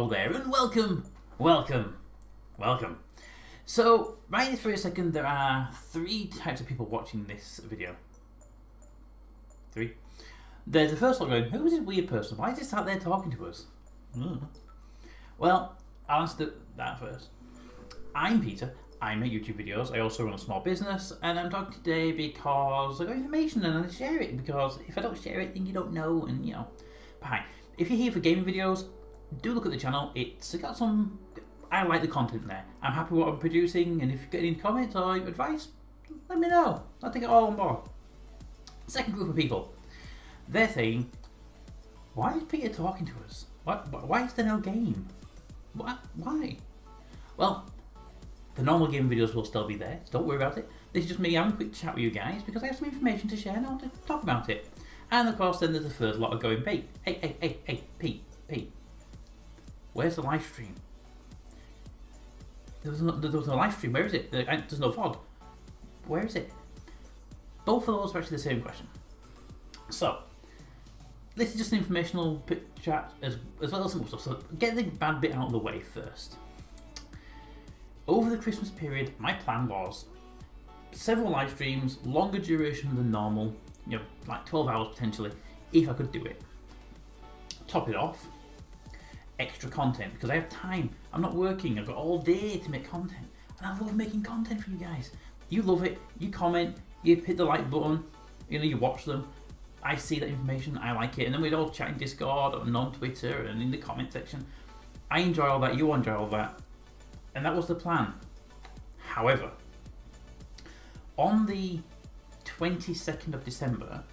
Hello there and welcome. So, right this very second, there are 3 types of people watching this video. 3. There's the first one going, who is this weird person? Why is he sat there talking to us? Well, I'll answer that first. I'm Peter. I make YouTube videos. I also run a small business, and I'm talking today because I got information and I share it, because if I don't share it, then you don't know, and you know. But hi, if you're here for gaming videos, do look at the channel. It's got some. I like the content there. I'm happy with what I'm producing, and if you get any comments or advice, let me know. I'll take it all on board. Second group of people, they're saying, why is Peter talking to us? Why is there no game? Why? Well, the normal game videos will still be there, so don't worry about it. This is just me having a quick chat with you guys because I have some information to share and I want to talk about it. And of course, then there's the third lot of going, hey, Pete, where's the live stream? There was no live stream. Where is it? There's no VOD. Where is it? Both of those are actually the same question. So, this is just an informational chat as well as some stuff. So, get the bad bit out of the way first. Over the Christmas period, my plan was several live streams, longer duration than normal, you know, like 12 hours potentially, if I could do it. Top it off, extra content, because I have time. I'm not working, I've got all day to make content, and I love making content for you guys. You love it, you comment, you hit the like button, you know, you watch them. I see that information, I like it, and then we'd all chat in Discord and on Twitter and in the comment section. I enjoy all that, you enjoy all that, and that was the plan. However, on the 22nd of December,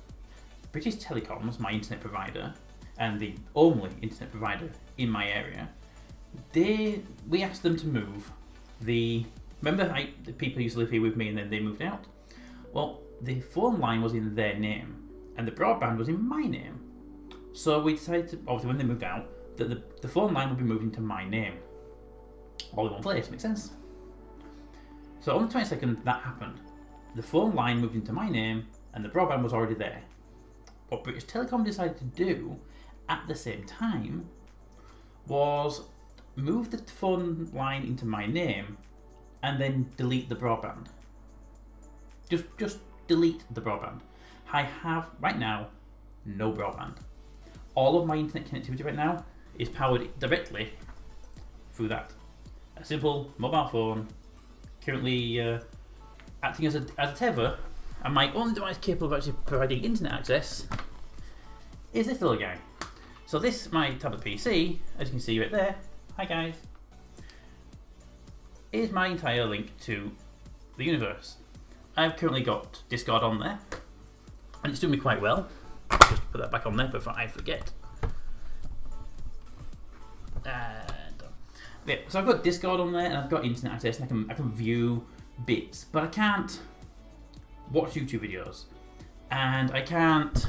British Telecoms, my internet provider, and the only internet provider in my area, we asked them to move the people used to live here with me and then they moved out. Well, the phone line was in their name and the broadband was in my name. So we decided to, obviously when they moved out, that the phone line would be moved into my name. All in one place, makes sense? So on the 22nd, that happened. The phone line moved into my name and the broadband was already there. What British Telecom decided to do at the same time was move the phone line into my name and then delete the broadband. Just delete the broadband. I have right now no broadband. All of my internet connectivity right now is powered directly through that. A simple mobile phone, currently acting as a tether, and my only device capable of actually providing internet access is this little guy. So this, my tablet PC, as you can see right there, hi guys, is my entire link to the universe. I've currently got Discord on there, and it's doing me quite well. Just put that back on there before I forget. Yeah, so I've got Discord on there, and I've got internet access, and I can view bits, but I can't watch YouTube videos, and I can't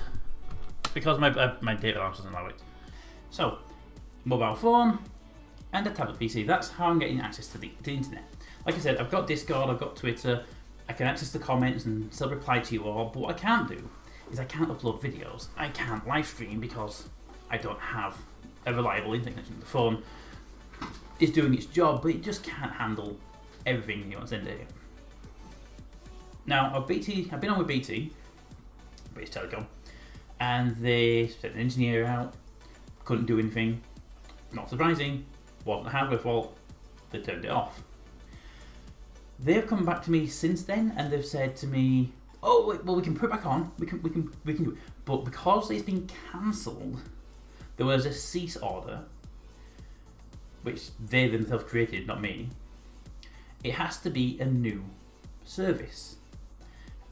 because my data allowance doesn't allow it. So, mobile phone and a tablet PC. That's how I'm getting access to the internet. Like I said, I've got Discord, I've got Twitter. I can access the comments and still reply to you all. But what I can't do is I can't upload videos. I can't live stream because I don't have a reliable internet connection. The phone is doing its job, but it just can't handle everything you want to send it. Now, I've been on with BT, British Telecom, and they sent an engineer out, couldn't do anything. Not surprising, wasn't a hardware fault, they turned it off. They've come back to me since then and they've said to me, oh, wait, well, we can put it back on, we can do it. But because it's been cancelled, there was a cease order, which they themselves created, not me. It has to be a new service.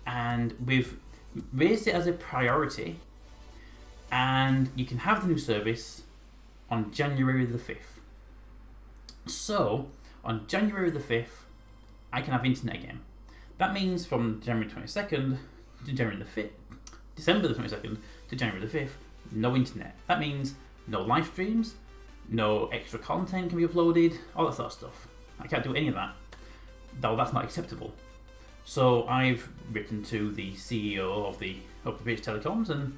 And we've raised it as a priority, and you can have the new service on January the 5th. So, on January the 5th, I can have internet again. That means from January 22nd to January the 5th, December the 22nd to January the 5th, no internet. That means no live streams, no extra content can be uploaded, all that sort of stuff. I can't do any of that, though that's not acceptable. So I've written to the CEO of the British Telecoms, and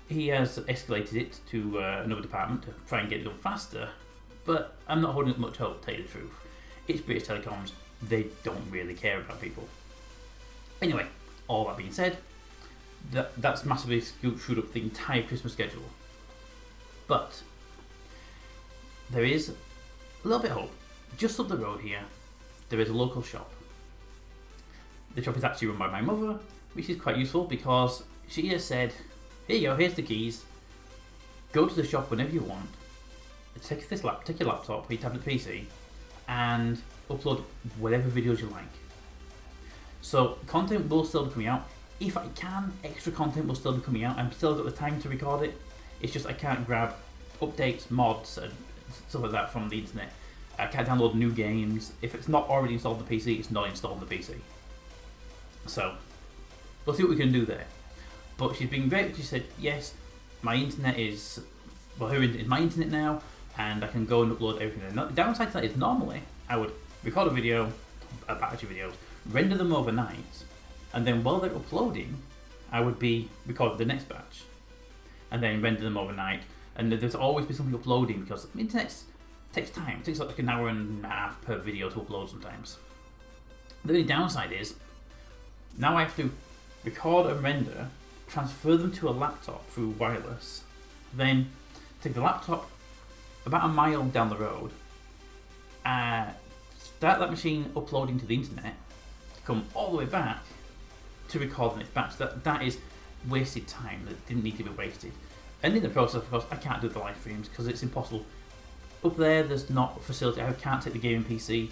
he has escalated it to another department to try and get it done faster. but I'm not holding up much hope, to tell you the truth. It's British Telecoms, they don't really care about people. Anyway, all that being said, that's massively screwed up the entire Christmas schedule. But there is a little bit of hope. Just up the road here, there is a local shop. The shop is actually run by my mother, which is quite useful because she has said, here you go, here's the keys. Go to the shop whenever you want. Take your laptop or your tablet PC and upload whatever videos you like. So content will still be coming out. If I can, extra content will still be coming out. I'm still got the time to record it. It's just I can't grab updates, mods, and stuff like that from the internet. I can't download new games. If it's not already installed on the PC, it's not installed on the PC. So we'll see what we can do there. But she's been great. She said, yes, my internet is, well, her internet is my internet now, and I can go and upload everything. And the downside to that is normally I would record a video, a batch of videos, render them overnight, and then while they're uploading, I would be recording the next batch, and then render them overnight. And there's always be something uploading because the internet takes time. It takes like an hour and a half per video to upload sometimes. The only downside is now I have to record and render, transfer them to a laptop through wireless, then take the laptop about a mile down the road, start that machine uploading to the internet, come all the way back to record the next batch. That is wasted time that didn't need to be wasted. And in the process, of course, I can't do the live streams because it's impossible. Up there's not a facility. I can't take the gaming PC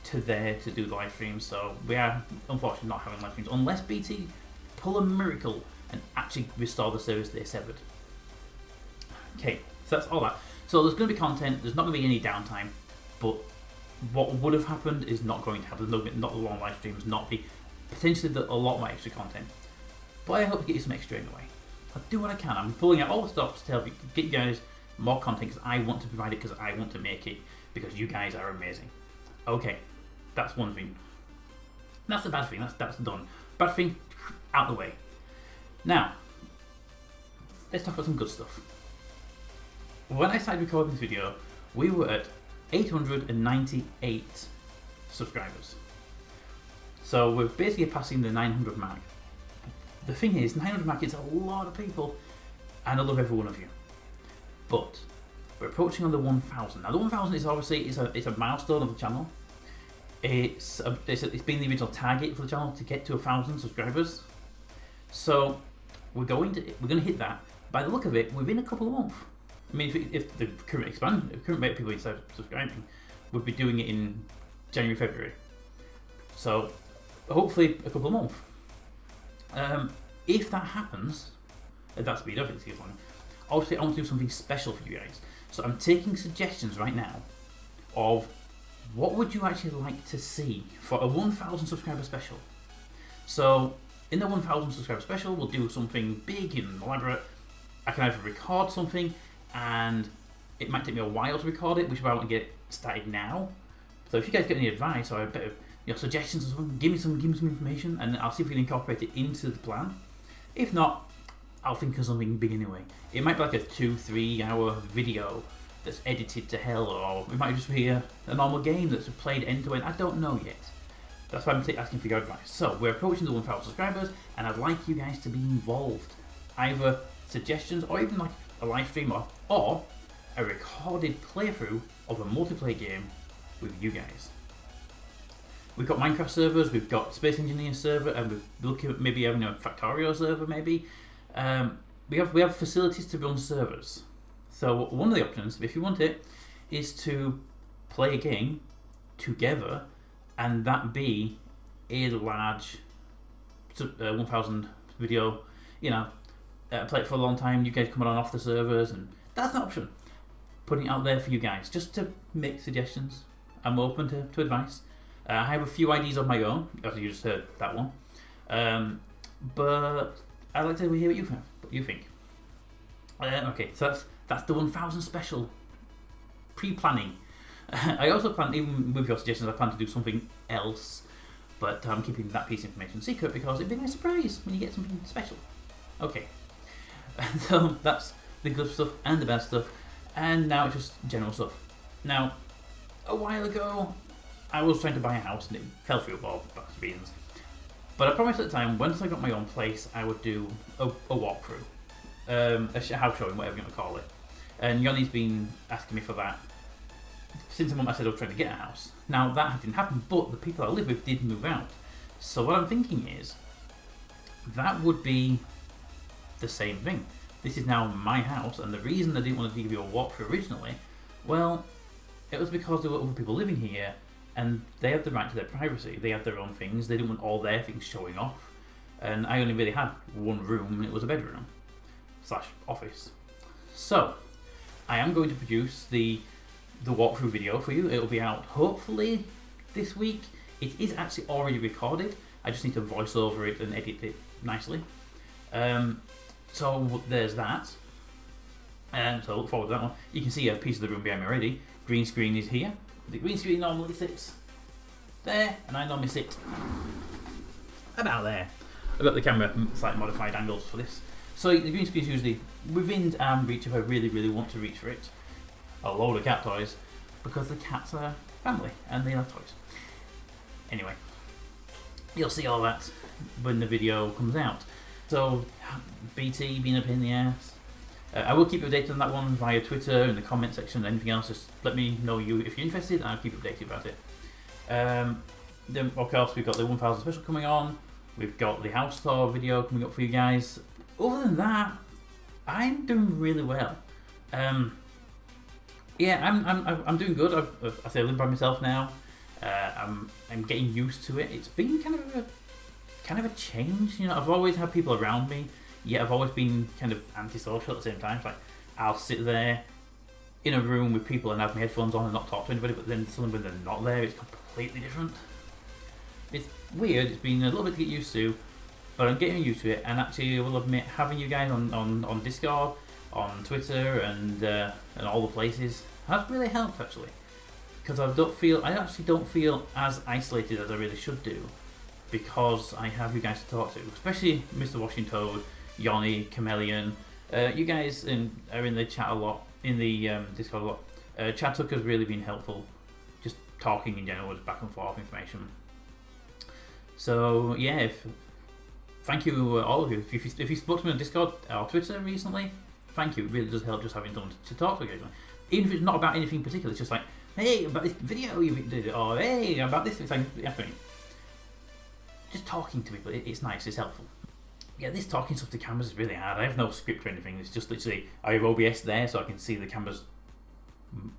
to there to do the live streams, so we are unfortunately not having live streams unless BT pull a miracle and actually restore the service they severed. Okay, so that's all that. So there's going to be content, there's not going to be any downtime, but what would have happened is not going to happen. There's not the long live streams, not the potentially a lot more extra content. But I hope to get you some extra anyway. I'll do what I can. I'm pulling out all the stops to help you get you guys more content because I want to provide it, because I want to make it, because you guys are amazing. Okay, that's one thing. That's the bad thing. That's done. Bad thing out the way. Now, let's talk about some good stuff. When I started recording this video, we were at 898 subscribers. So we're basically passing the 900 mark. The thing is, 900 mark is a lot of people, and I love every one of you. But we're approaching on the 1,000. Now the 1,000 is obviously it's a milestone of the channel. It's been the original target for the channel to get to 1,000 subscribers. So we're going to hit that. By the look of it, within a couple of months. I mean, if the current expansion, the current rate of people who start subscribing, would be doing it in January, February. So hopefully a couple of months. If that happens, at that speed, obviously, obviously I want to do something special for you guys. So I'm taking suggestions right now of what would you actually like to see for a 1,000 subscriber special. So in the 1,000 subscriber special, we'll do something big and elaborate. I can either record something, and it might take me a while to record it, which is why I want to get started now. So if you guys get any advice or a bit of suggestions or something, give me some information, and I'll see if we can incorporate it into the plan. If not, I'll think of something big anyway. It might be like a 2-3 hour video that's edited to hell, or it might just be a normal game that's played end to end. I don't know yet. That's why I'm asking for your advice. So we're approaching the 1,000 subscribers, and I'd like you guys to be involved. Either suggestions, or even like a live stream, or a recorded playthrough of a multiplayer game with you guys. We've got Minecraft servers, we've got Space Engineer server, and we're looking at maybe having a Factorio server maybe. We have facilities to run servers. So one of the options, if you want it, is to play a game together, and that be a large 1,000 video, play it for a long time, you guys coming on off the servers, and that's an option. Putting it out there for you guys, just to make suggestions. I'm open to advice. I have a few ideas of my own, as you just heard that one. But I'd like to hear what you think. Okay, so that's the 1,000 special pre-planning. I also plan, even with your suggestions, I plan to do something else, but I'm keeping that piece of information secret because it'd be a nice surprise when you get something special. Okay, so that's the good stuff and the bad stuff, and now it's just general stuff. Now, a while ago, I was trying to buy a house and it fell through for various reasons. But I promised at the time, once I got my own place, I would do a walkthrough. A house showing, whatever you want to call it. And Yoni's been asking me for that since the moment I said I was trying to get a house. Now, that didn't happen, but the people I live with did move out. So what I'm thinking is, that would be the same thing. This is now my house, and the reason I didn't want to give you a walkthrough originally, well, it was because there were other people living here, and they had the right to their privacy. They had their own things. They didn't want all their things showing off. And I only really had one room, and it was a bedroom / office. So, I am going to produce the walkthrough video for you. It'll be out hopefully this week. It is actually already recorded. I just need to voice over it and edit it nicely. So there's that. So look forward to that one. You can see a piece of the room behind me already. Green screen is here. The green screen normally sits there, and I normally sit about there. I've got the camera slightly modified angles for this. So the green screen is usually within arm reach if I really, really want to reach for it. A load of cat toys, because the cats are family and they love toys. Anyway, you'll see all that when the video comes out. So, BT being a pain in the ass. I will keep you updated on that one via Twitter, in the comment section, anything else. Just let me know if you're interested, and I'll keep you updated about it. Then, of course, we've got the 1000 special coming on. We've got the house tour video coming up for you guys. Other than that, I'm doing really well. Yeah, I'm doing good. I say I live by myself now. I'm getting used to it. It's been kind of a change. You know, I've always had people around me, yet I've always been kind of antisocial at the same time. It's like I'll sit there in a room with people and have my headphones on and not talk to anybody, but then suddenly when they're not there, it's completely different. It's weird. It's been a little bit to get used to, but I'm getting used to it. And actually, I will admit, having you guys on Discord, on Twitter, and all the places has really helped actually, because I actually don't feel as isolated as I really should do, because I have you guys to talk to, especially Mr. Washington Toad, Yoni, Chameleon. You guys are in the chat a lot, in the Discord a lot. Chat Tucker's really been helpful, just talking in general, just back and forth information. So yeah, thank you all of you. If you spoke to me on Discord or Twitter recently, thank you. It really does help just having someone to talk to occasionally. Even if it's not about anything particular, it's just like, hey, about this video you did, or hey, about this thing. Just talking to people, it's nice, it's helpful. Yeah, this talking stuff to cameras is really hard. I have no script or anything. It's just literally, I have OBS there so I can see the cameras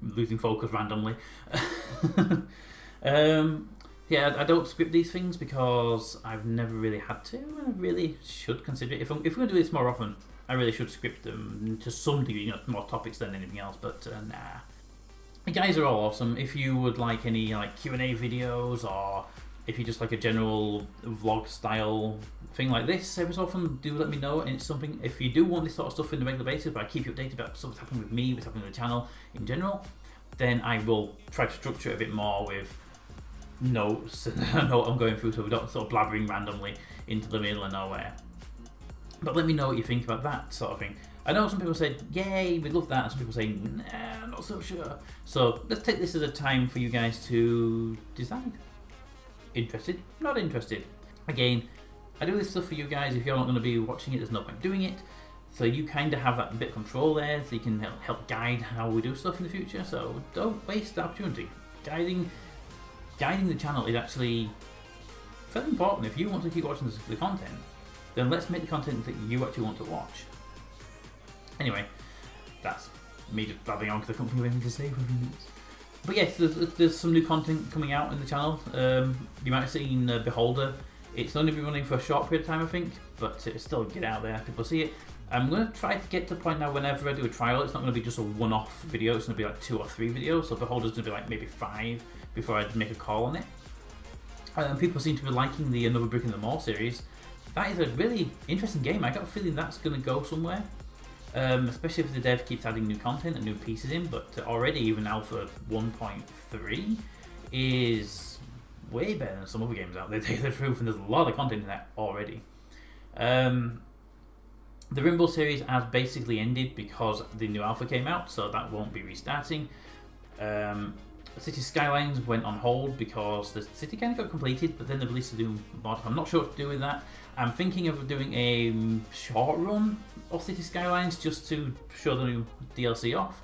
losing focus randomly. Yeah, I don't script these things because I've never really had to, and I really should consider it. If we're going to do this more often, I really should script them to some degree, you know, more topics than anything else, but nah. You guys are all awesome. If you would like any Q&A videos, or if you just like a general vlog style thing like this every so often, do let me know. And it's something, if you do want this sort of stuff on a regular basis, but I keep you updated about stuff that's happening with me, what's happening with the channel in general, then I will try to structure it a bit more with notes and I know what I'm going through, so we don't sort of blabbering randomly into the middle of nowhere. But let me know what you think about that sort of thing. I know some people said, yay, we'd love that, and some people say, nah, I'm not so sure. So let's take this as a time for you guys to decide. Interested? Not interested? Again, I do this stuff for you guys. If you're not going to be watching it, there's no point doing it. So you kind of have that bit of control there, so you can help guide how we do stuff in the future. So don't waste the opportunity. Guiding the channel is actually very important. If you want to keep watching the content, then let's make the content that you actually want to watch. Anyway, that's me just blabbing on because I can't think of anything to say for a few minutes. But yes, there's some new content coming out in the channel. You might have seen Beholder. It's only been running for a short period of time, I think, but it'll still get out there, people see it. I'm going to try to get to the point now, whenever I do a trial, it's not going to be just a one-off video, it's going to be like 2 or 3 videos, so Beholder's going to be like maybe 5 before I make a call on it. And people seem to be liking the Another Brick in the Mall series. That is a really interesting game. I got a feeling that's going to go somewhere, especially if the dev keeps adding new content and new pieces in, but already even Alpha 1.3 is way better than some other games out there. The truth, and there's a lot of content in that already. The Rainbow series has basically ended because the new alpha came out, so that won't be restarting. City Skylines went on hold because the city kind of got completed, but then they released a new mod. I'm not sure what to do with that. I'm thinking of doing a short run of City Skylines just to show the new DLC off.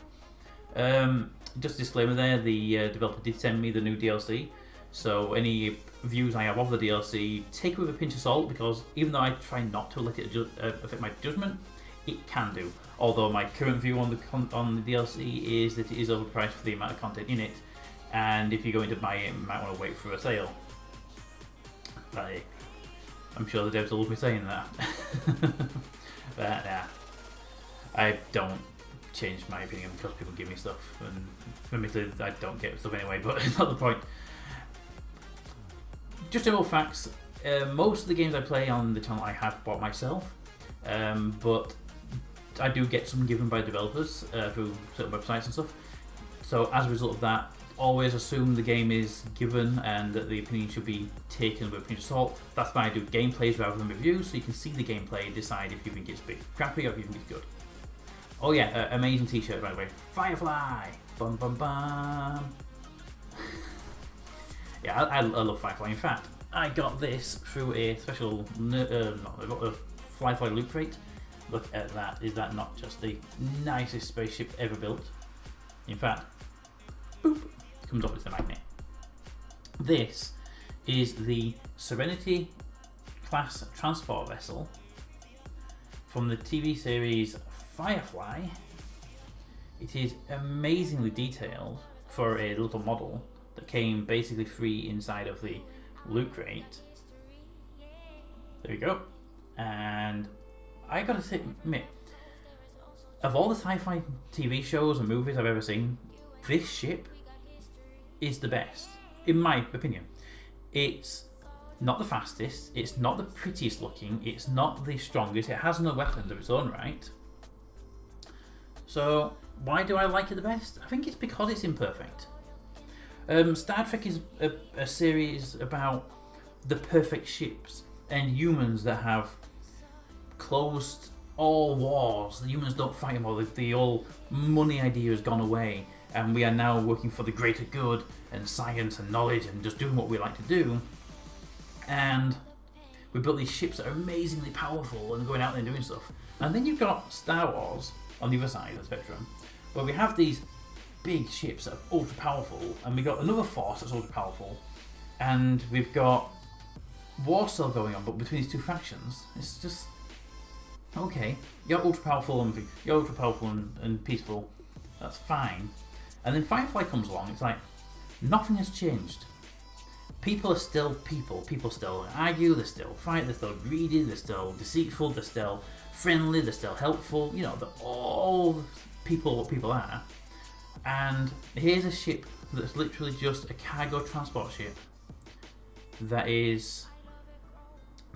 Just a disclaimer there, the developer did send me the new DLC, so any views I have of the DLC, take it with a pinch of salt, because even though I try not to let it affect my judgment, it can do. Although my current view on the DLC is that it is overpriced for the amount of content in it, and if you're going to buy it, you might want to wait for a sale. But I'm sure the devs will be saying that. But I don't change my opinion because people give me stuff, and admittedly I don't get stuff anyway, but it's not the point. Just general facts, most of the games I play on the channel I have bought myself, but I do get some given by developers through certain websites and stuff. So as a result of that, always assume the game is given and that the opinion should be taken with a pinch of salt. That's why I do gameplays rather than reviews, so you can see the gameplay and decide if you think it's crappy or if you think it's good. Oh yeah, amazing t-shirt by the way. Firefly! Bum bum bum! Yeah, I love Firefly. In fact, I got this through a special, I got a Firefly loot crate. Look at that, is that not just the nicest spaceship ever built? In fact, boop, comes off with the magnet. This is the Serenity class transport vessel from the TV series Firefly. It is amazingly detailed for a little model that came basically free inside of the loot crate. There we go. And I gotta admit, of all the sci-fi TV shows and movies I've ever seen, this ship is the best, in my opinion. It's not the fastest, it's not the prettiest looking, it's not the strongest, it has no weapons of its own right. So why do I like it the best? I think it's because it's imperfect. Star Trek is a series about the perfect ships and humans that have closed all wars. The humans don't fight anymore. The whole money idea has gone away, and we are now working for the greater good and science and knowledge and just doing what we like to do. And we built these ships that are amazingly powerful and going out there and doing stuff. And then you've got Star Wars on the other side of the spectrum, where we have these big ships that are ultra powerful, and we've got another force that's ultra powerful, and we've got war still going on, but between these two factions, it's just okay. You're ultra powerful and peaceful. That's fine. And then Firefly comes along. It's like nothing has changed. People are still people. People still argue. They still fight. They're still greedy. They're still deceitful. They're still friendly. They're still helpful. You know, they're all people. What people are. And here's a ship that's literally just a cargo transport ship that is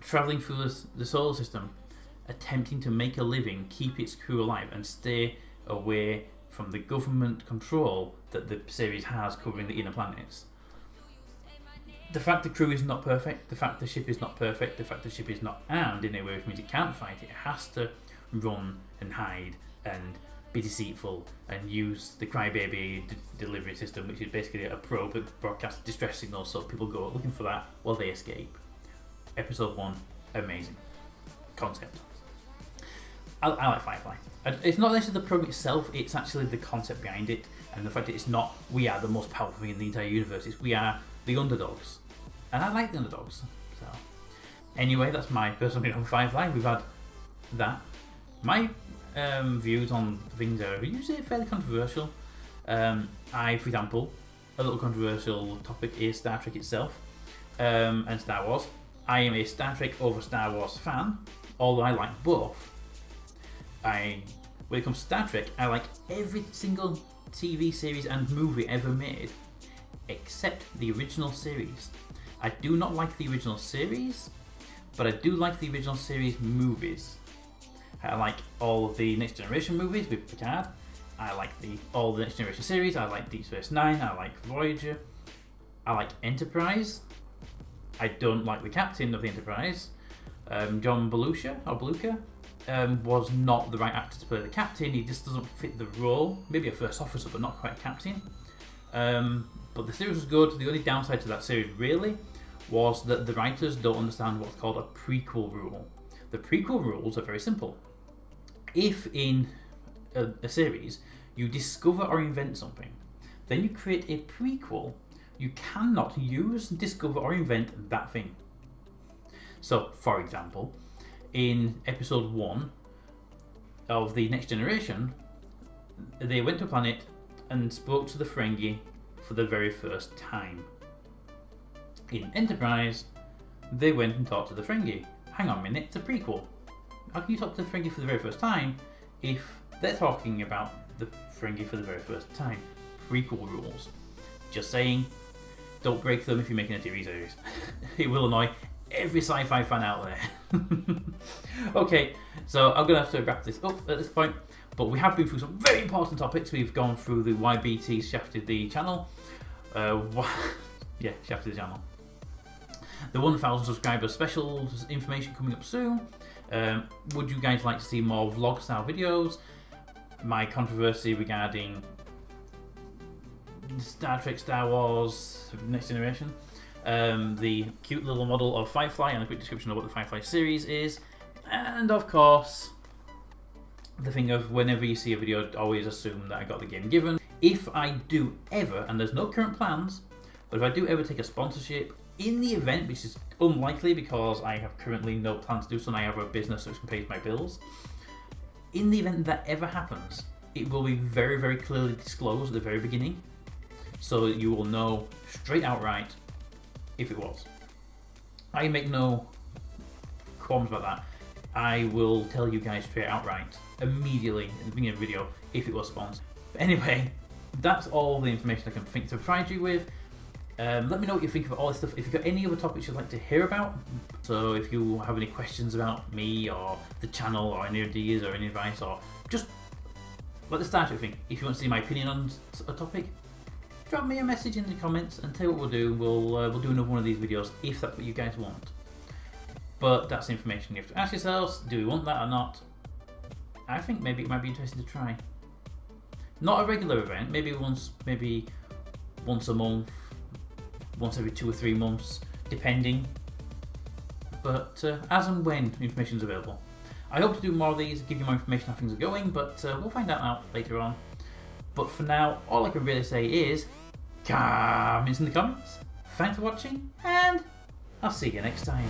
traveling through the solar system, attempting to make a living, keep its crew alive, and stay away from the government control that the series has covering the inner planets. The fact the crew is not perfect, the fact the ship is not perfect, the fact the ship is not armed in a way which means it can't fight, it has to run and hide and be deceitful and use the crybaby delivery system, which is basically a probe that broadcasts distress signals, so people go looking for that while they escape. Episode 1, amazing concept. I like Firefly. It's not necessarily the program itself, it's actually the concept behind it, and the fact that it's not we are the most powerful thing in the entire universe, it's we are the underdogs. And I like the underdogs. So anyway, that's my personal opinion on Firefly. We've had that. My views on things are usually fairly controversial. For example, a little controversial topic is Star Trek itself and Star Wars. I am a Star Trek over Star Wars fan, although I like both. When it comes to Star Trek, I like every single TV series and movie ever made, except the original series. I do not like the original series, but I do like the original series movies. I like all of the Next Generation movies with Picard. I like all the Next Generation series. I like Deep Space Nine. I like Voyager. I like Enterprise. I don't like the captain of the Enterprise. John Belushi was not the right actor to play the captain. He just doesn't fit the role. Maybe a first officer, but not quite captain. But the series was good. The only downside to that series really was that the writers don't understand what's called a prequel rule. The prequel rules are very simple. If in a series you discover or invent something, then you create a prequel, you cannot use, discover or invent that thing. So, for example, in episode 1 of The Next Generation, they went to a planet and spoke to the Ferengi for the very first time. In Enterprise, they went and talked to the Ferengi. Hang on a minute, it's a prequel. How can you talk to the Ferengi for the very first time if they're talking about the Ferengi for the very first time? Prequel rules. Just saying, don't break them if you're making a TV series. It will annoy every sci-fi fan out there. Okay, so I'm going to have to wrap this up at this point, but we have been through some very important topics. We've gone through the why BT shafted the channel. Shafted the channel. The 1,000 subscriber special information coming up soon. Would you guys like to see more vlog style videos? My controversy regarding Star Trek, Star Wars, Next Generation. The cute little model of Firefly and a quick description of what the Firefly series is. And of course, the thing of whenever you see a video, always assume that I got the game given. If I do ever, and there's no current plans, but if I do ever take a sponsorship, in the event, which is unlikely because I have currently no plans to do so and I have a business which can pay my bills, in the event that ever happens, it will be very, very clearly disclosed at the very beginning, so you will know straight outright if it was. I make no qualms about that. I will tell you guys straight outright, immediately at the beginning of the video, if it was sponsored. But anyway, that's all the information I can think to provide you with. Let me know what you think of all this stuff. If you've got any other topics you'd like to hear about, so if you have any questions about me or the channel or any ideas or any advice, or just like the Star Trek thing, if you want to see my opinion on a topic, drop me a message in the comments and tell you what we'll do. We'll do another one of these videos if that's what you guys want. But that's the information you have to ask yourselves. Do we want that or not? I think maybe it might be interesting to try. Not a regular event, maybe once a month, once every 2 or 3 months, depending. But as and when information is available. I hope to do more of these, give you more information how things are going, but we'll find out later on. But for now, all I can really say is, comments in the comments. Thanks for watching, and I'll see you next time.